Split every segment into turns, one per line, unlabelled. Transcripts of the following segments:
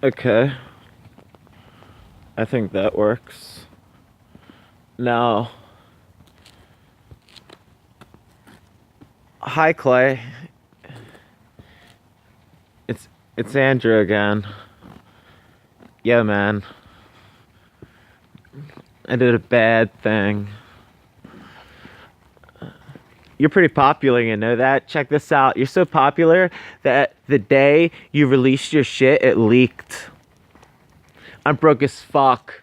Okay. I think that works. Now, hi Clay. It's Andrew again. Yeah, man. I did a bad thing. You're pretty popular, you know that? Check this out. You're so popular that the day you released your shit, it leaked. I'm broke as fuck.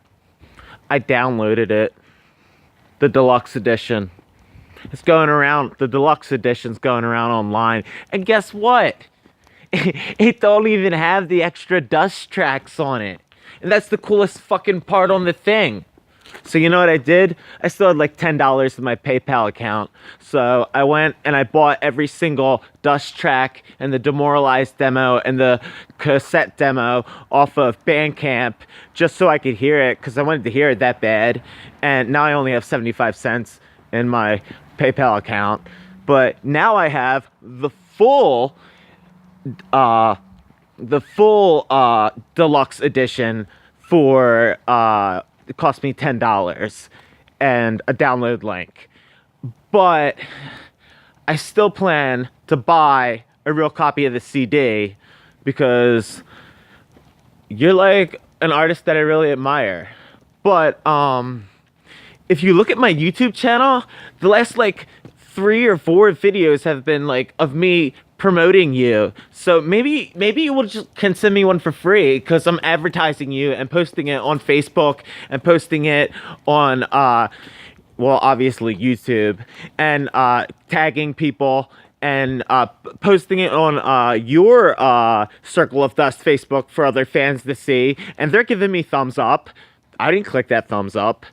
I downloaded it. The Deluxe Edition. It's going around. The Deluxe Edition's going around online. And guess what? It don't even have the extra dust tracks on it. And that's the coolest fucking part on the thing. So you know what I did? I still had like $10 in my PayPal account. So I went and I bought every single dust track and the demoralized demo and the cassette demo off of Bandcamp just so I could hear it because I wanted to hear it that bad. And now I only have 75 cents in my PayPal account. But now I have the full deluxe edition for it cost me $10 and a download link. But I still plan to buy a real copy of the CD because you're like an artist that I really admire. But if you look at my YouTube channel, the last like 3 or 4 videos have been like of me promoting you. So maybe you will just can send me one for free because I'm advertising you and posting it on Facebook and posting it on well, obviously YouTube, and tagging people and posting it on your Circle of Dust Facebook for other fans to see, and they're giving me thumbs up. I didn't click that thumbs up.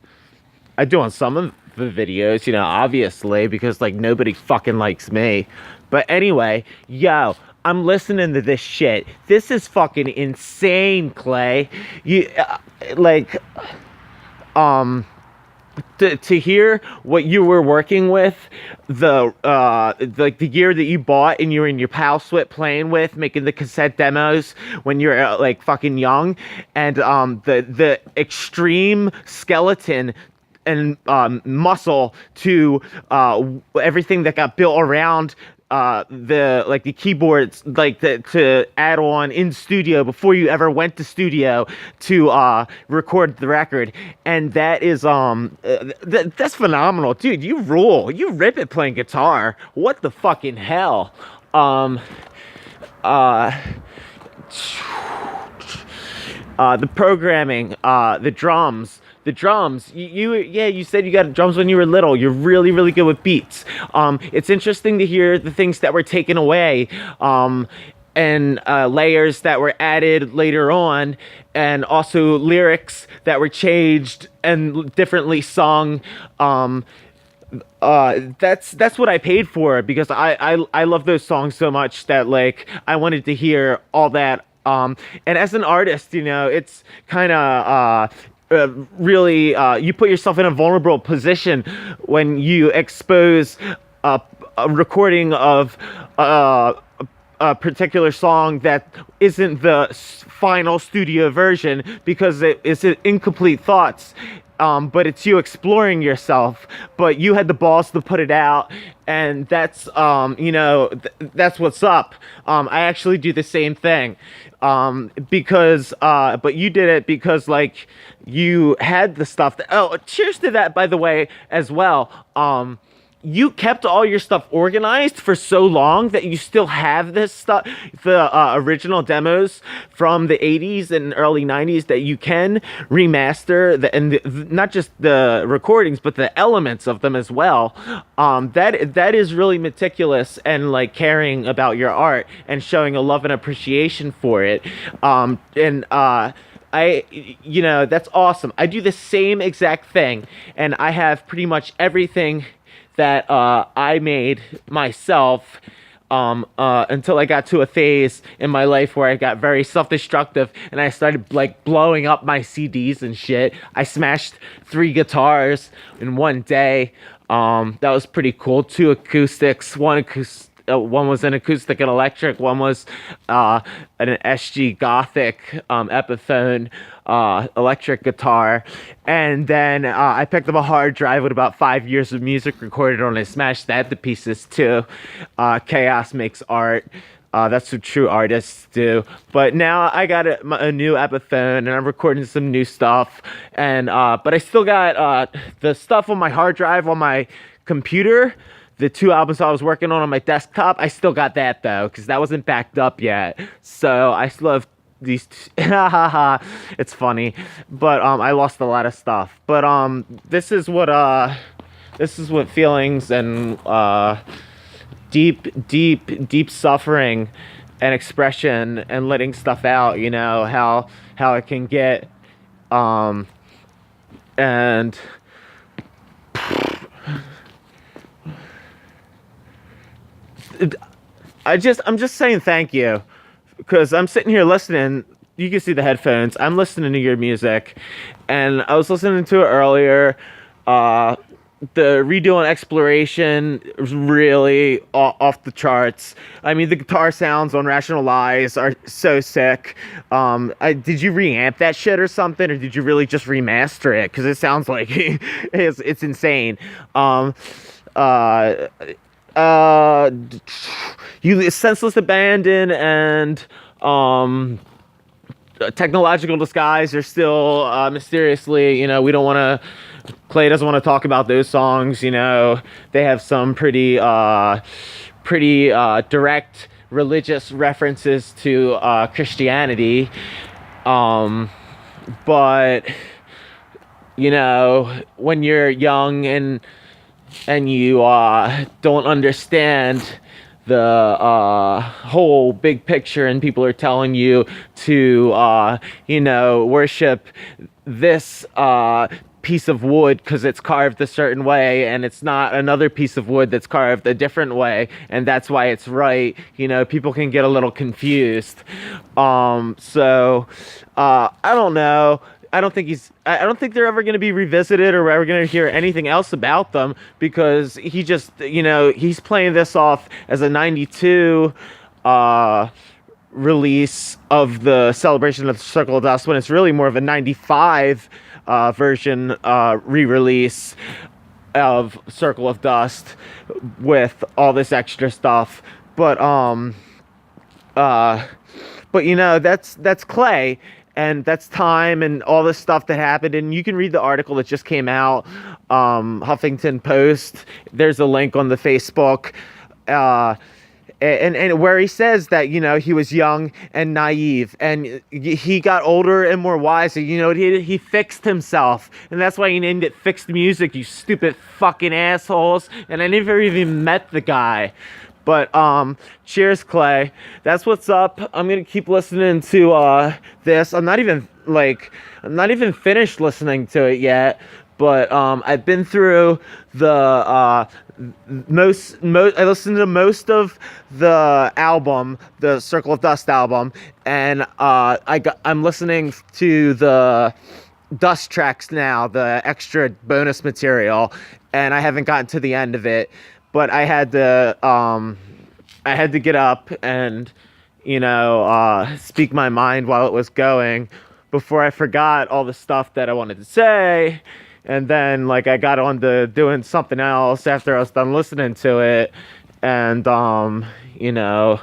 I do on some of the videos, you know, obviously, because like nobody fucking likes me. But anyway, yo, I'm listening to this shit. This is fucking insane, Clay. You to hear what you were working with, the year that you bought and you were in your pal sweat playing with, making the cassette demos when you're like fucking young, and the extreme skeleton and muscle to everything that got built around the keyboards, like to add on in studio before you ever went to studio to record the record. And that is that's phenomenal, dude. You rule. You rip it playing guitar. What the fucking hell? The programming, the drums. You said you got drums when you were little. You're really, really good with beats. It's interesting to hear the things that were taken away, and layers that were added later on, and also lyrics that were changed and differently sung. That's what I paid for, because I love those songs so much that like I wanted to hear all that. And as an artist, you know, it's kind of really you put yourself in a vulnerable position when you expose a recording of a particular song that isn't the final studio version, because it is incomplete thoughts. But it's you exploring yourself, but you had the balls to put it out, and that's you know, that's what's up. I actually do the same thing, because but you did it because like you had the stuff that, oh, cheers to that, by the way, as well. You kept all your stuff organized for so long that you still have this stuff, the original demos from the 80s and early 90s that you can remaster, not just the recordings, but the elements of them as well. That is really meticulous and like caring about your art and showing a love and appreciation for it. You know, that's awesome. I do the same exact thing, and I have pretty much everything that I made myself until I got to a phase in my life where I got very self-destructive and I started like blowing up my CDs and shit. I smashed 3 guitars in one day. That was pretty cool. 2 acoustics, 1 one was an acoustic and electric, one was an SG Gothic Epiphone electric guitar, and then I picked up a hard drive with about 5 years of music recorded on it, smashed that to pieces too. Chaos makes art. That's what true artists do. But now I got a new Epiphone, and I'm recording some new stuff. And but I still got the stuff on my hard drive on my computer. The 2 albums I was working on my desktop, I still got that though, because that wasn't backed up yet. So I still have these. It's funny, but I lost a lot of stuff. But this is what feelings and deep suffering and expression and letting stuff out, you know, how it can get, and I'm just saying thank you, because I'm sitting here listening. You can see the headphones. I'm listening to your music, and I was listening to it earlier. The redo and exploration is really off the charts. I mean, the guitar sounds on Rational Lies are so sick. Did you reamp that shit or something, or did you really just remaster it? Because it sounds like it's insane. You Senseless Abandon and Technological Disguise are still mysteriously, you know, we don't want to. Clay doesn't want to talk about those songs, you know. They have some pretty direct religious references to Christianity. But you know, when you're young and you don't understand the whole big picture, and people are telling you to you know, worship this piece of wood because it's carved a certain way, and it's not another piece of wood that's carved a different way, and that's why it's right. You know, people can get a little confused. So I don't know. I don't think they're ever going to be revisited, or we're ever going to hear anything else about them, because he just, you know, he's playing this off as a 92 release of the Celebration of the Circle of Dust, when it's really more of a 95 version re-release of Circle of Dust with all this extra stuff. But you know, that's Clay, and that's time, and all this stuff that happened. And you can read the article that just came out, Huffington Post. There's a link on the Facebook, and where he says that, you know, he was young and naive, and he got older and more wise. You know, he fixed himself, and that's why he named it Fixed Music, you stupid fucking assholes. And I never even met the guy. But cheers, Clay. That's what's up. I'm gonna keep listening to this. I'm not even finished listening to it yet. But I've been through the most. I listened to most of the album, the Circle of Dust album, and I'm listening to the Dust tracks now, the extra bonus material, and I haven't gotten to the end of it. But I had to get up and, you know, speak my mind while it was going, before I forgot all the stuff that I wanted to say. And then, like, I got on to doing something else after I was done listening to it. And, you know,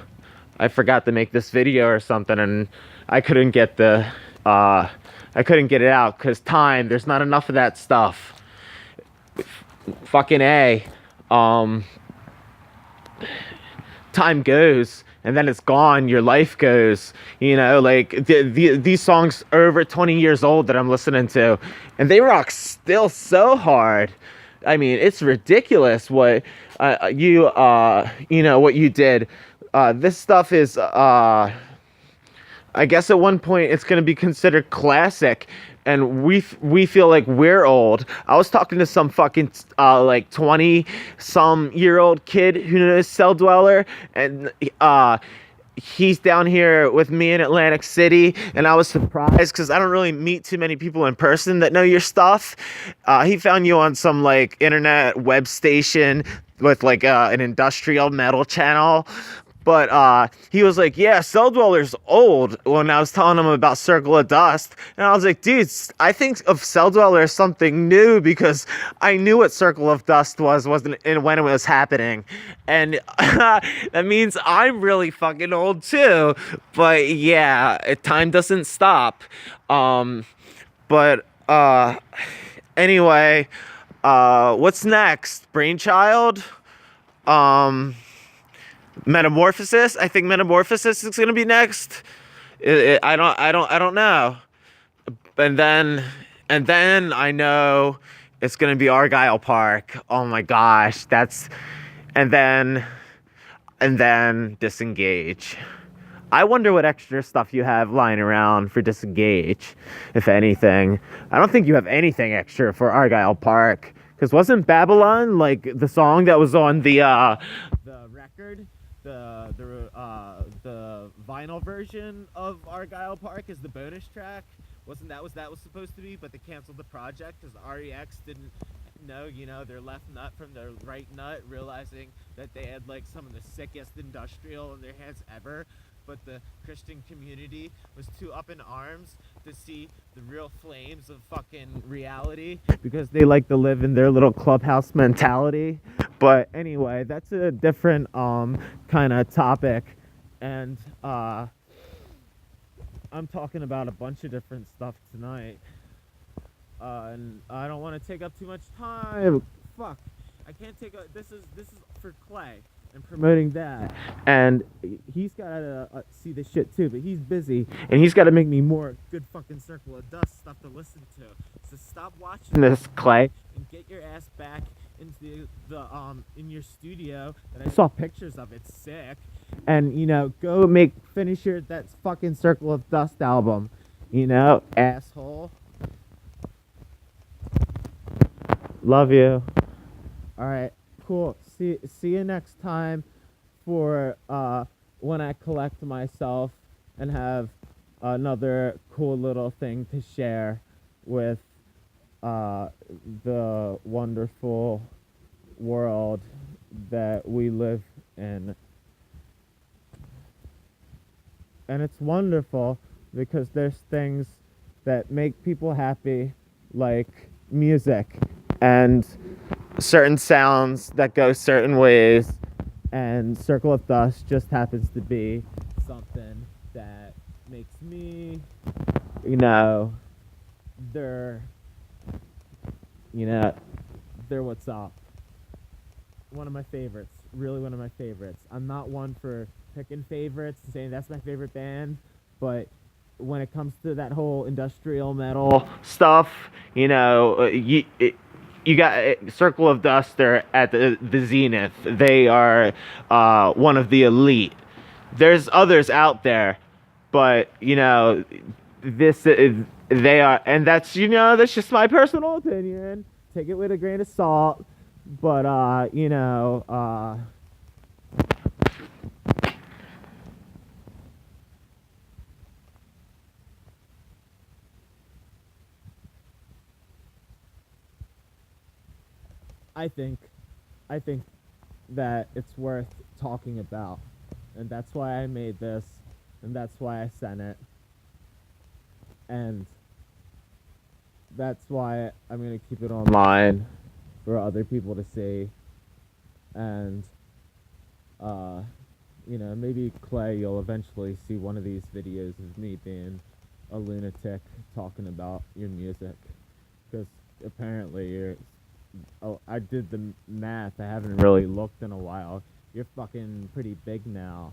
I forgot to make this video or something, and I couldn't get it out, because there's not enough of that stuff. Fucking A. Time goes, and then it's gone. Your life goes, you know, like these songs are over 20 years old that I'm listening to, and they rock still so hard. I mean, it's ridiculous what you know, what you did. This stuff is I guess at one point it's going to be considered classic, and we feel like we're old. I was talking to some fucking like 20-some-year-old kid who knows Cell Dweller, and he's down here with me in Atlantic City, and I was surprised because I don't really meet too many people in person that know your stuff. He found you on some like internet web station with like an industrial metal channel. But he was like, yeah, Cell Dweller's old, when I was telling him about Circle of Dust. And I was like, dude, I think of Cell Dweller as something new, because I knew what Circle of Dust wasn't and when it was happening. And that means I'm really fucking old too. But yeah, time doesn't stop. But anyway, what's next? Brainchild? Metamorphosis. I think Metamorphosis is gonna be next. I don't know. And then I know it's gonna be Argyle Park. Oh my gosh, that's and then Disengage. I wonder what extra stuff you have lying around for Disengage, if anything. I don't think you have anything extra for Argyle Park, because wasn't Babylon like the song that was on the record? The vinyl version of Argyle Park is the bonus track. Wasn't that was supposed to be, but they canceled the project because REX didn't know, their left nut from their right nut, realizing that they had like some of the sickest industrial in their hands ever. But the Christian community was too up in arms to see the real flames of fucking reality, because they like to live in their little clubhouse mentality. But anyway, that's a different kind of topic, and I'm talking about a bunch of different stuff tonight, and I don't want to take up too much time. Fuck, I can't take up. This is for Clay and promoting that, and he's gotta see this shit too, but he's busy, and he's gotta make me more good fucking Circle of Dust stuff to listen to. So stop watching this, Clay, and get your ass back into the in your studio that I saw pictures of. It's sick. And go finish that fucking Circle of Dust album, asshole. Love you. All right, cool. See you next time for when I collect myself and have another cool little thing to share with the wonderful world that we live in. And it's wonderful because there's things that make people happy, like music and certain sounds that go certain ways, and Circle of Dust just happens to be something that makes me, they're what's up. One of my favorites, really one of my favorites. I'm not one for picking favorites and saying that's my favorite band, but when it comes to that whole industrial metal stuff, you got Circle of Dust. They're at the zenith. They are one of the elite. There's others out there, but this is, they are, and that's that's just my personal opinion. Take it with a grain of salt, but I think that it's worth talking about, and that's why I made this, and that's why I sent it, and that's why I'm gonna keep it online for other people to see, and maybe Clay, you'll eventually see one of these videos of me being a lunatic talking about your music, because apparently you're. Oh, I did the math. I haven't really looked in a while. You're fucking pretty big now.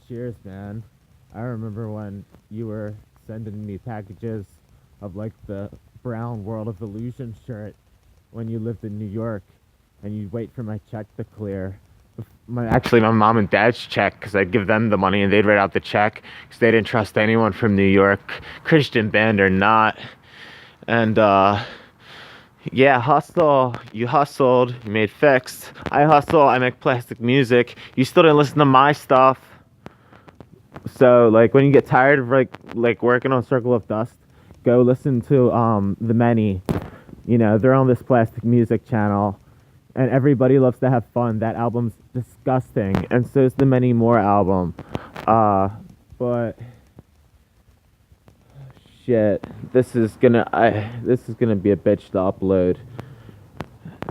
Cheers, man. I remember when you were sending me packages of like the brown World of Illusion shirt when you lived in New York, and you'd wait for my check to clear. Actually, my mom and dad's check, because I'd give them the money and they'd write out the check, because they didn't trust anyone from New York, Christian band or not. And yeah, hustle. You hustled. You made fixed. I hustle. I make plastic music. You still didn't listen to my stuff. So, like, when you get tired of like working on Circle of Dust, go listen to the Many. They're on this plastic music channel, and Everybody Loves to Have Fun. That album's disgusting, and so is the Many More album. But shit, this is gonna be a bitch to upload.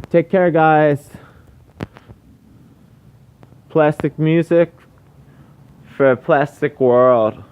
Take care, guys. Plastic music for a plastic world.